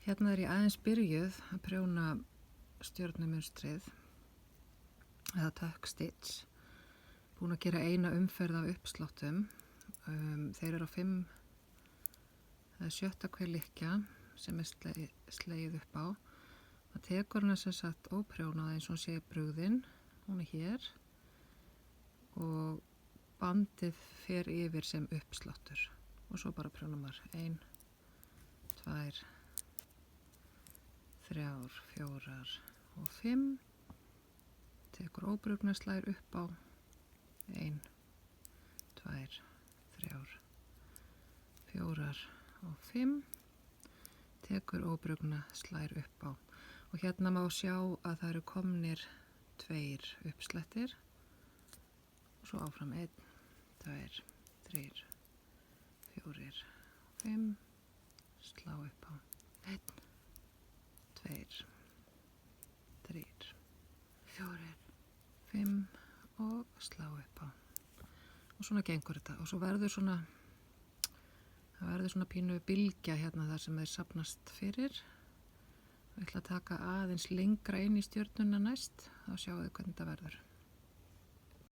Hérna ég aðeins byrjuð að prjóna stjörnumunstrið eða tuck stitch. Búin að gera eina umferð af uppsláttum. Þeir eru á 5 eða 7. hver lykkja sem slegið upp á. Það tekur hana sem sagt óprjónað eins og hún sé brugðin. Hún er hér og bandið fer yfir sem uppsláttur og svo bara prjónar maður 1, 2, 3, 4 og 5. Tekur óbrugna slær upp á 1, 2, 3, 4 og 5. Tekur óbrugna slær upp á. Og hérna má sjá að það eru komnir 2 uppslættir. Og svo áfram 1, 2, 3, 4, 5. Slá upp á 1, 2, 3, 4, 5 og slá upp á. Og svona gengur þetta. Og svo verður svona, það verður svona pínu bylgja hérna þar sem þeir safnast fyrir. Ég ætla að taka aðeins lengra inn í stjörnuna næst, þá sjáum við hvernig þetta verður.